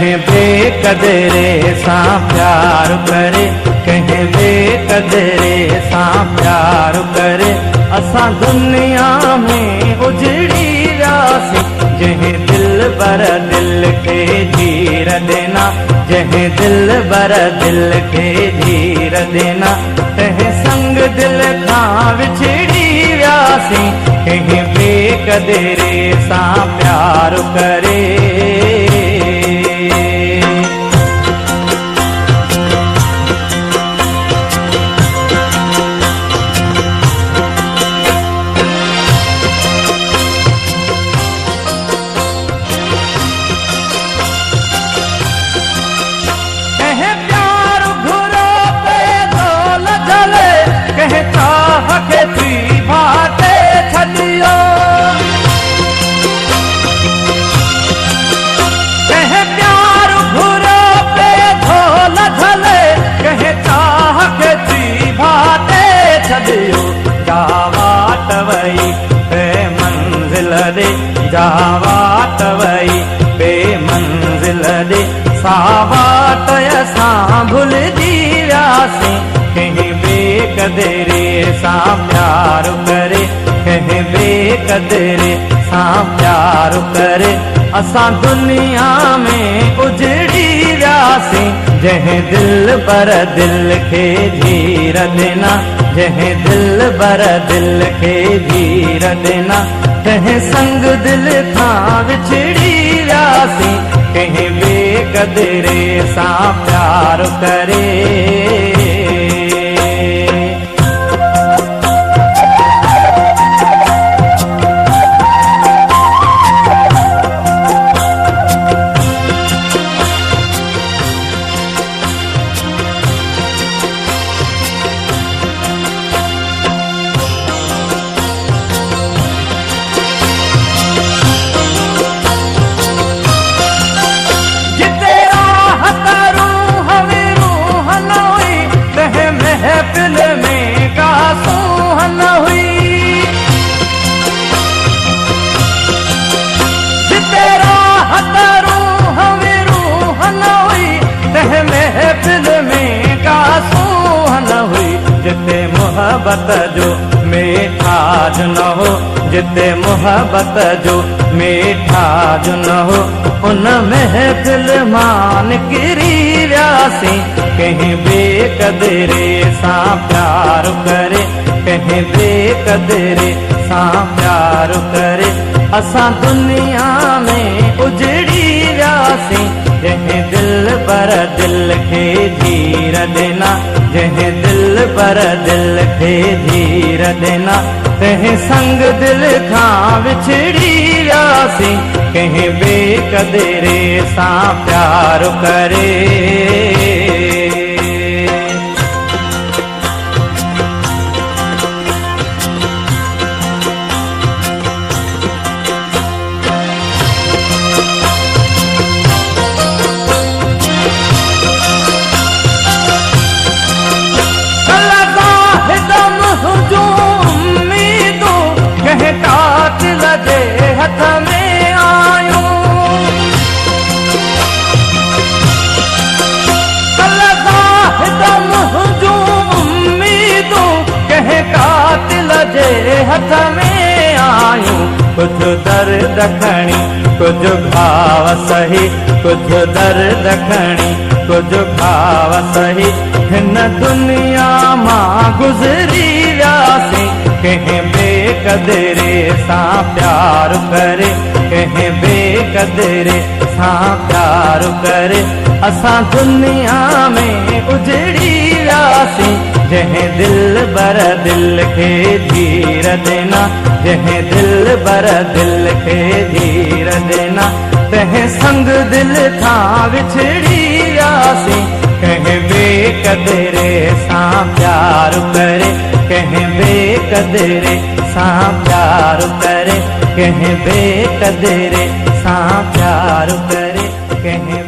कंहिं बेक़दरे सां प्यार करे, कंहिं बेक़दरे सां प्यार करे। असां दुनिया में उजड़ी वियासीं, जंहिं दिल बर दिल खे धीर देना, जंहिं दिल बर दिल खे धीर देना। तंहिं संग दिल खां विछड़ी वियासीं, कंहिं बेक़दरे सां प्यार करे। जावाट वई पे मंजिल दे, जावाट वई पे मंजिल दे। सावाट असां भुलिजी वियासीं, कंहिं बेक़दरे सां प्यार करे, कंहिं बेक़दरे सां प्यार करे। असां दुनिया में उजड़ी वियासीं, जंहिं दिल पर दिल खे धीर देना, जंहिं दिल बर दिल खे धीर देना। तंहिं संग दिल खां विछड़ी वियासीं, कंहिं बेक़दरे सां प्यार करे। जिते मोहब्बत जो मेठाज न हो, जिते मोहब्बत जो मेठाज न हो, उन महफिल मां निकिरी वियासीं, कंहिं बेक़दरे सां प्यार करे, कंहिं बेक़दरे सां प्यार करे। असां दुनिया में उजड़ी वियासीं, जंहिं दिल पर दिल खे धीर देना, जंहिं दिल पर दिल खे धीर देना। तंहिं संग दिल खां विछड़ी वियासीं, कंहिं बेक़दरे सां प्यार करे। हथ में आयूं कल दम हुजूं उम्मीदूं, कंहिं कातिल जे हथ में आयूं। कुझु दर्द खणी कुझु घाव सही, कुझु दर्द खणी कुझु घाव सही। हिन दुनिया मां गुज़री वियासीं, कंहिं बेक़दरे सां प्यार करे, कंहिं बेक़दरे सां प्यार करे। असां दुनिया में उजड़ी वियासीं, जंहिं दिल बर दिल खे धीर देना, जंहिं दिल बर दिल खे धीर देना। तंहिं संग दिल खां विछड़ी वियासीं, कंहिं बेक़दरे सां प्यार करे, कंहिं बेक़दरे सां प्यार करे, कंहिं बेक़दरे सां प्यार करे, कंहिं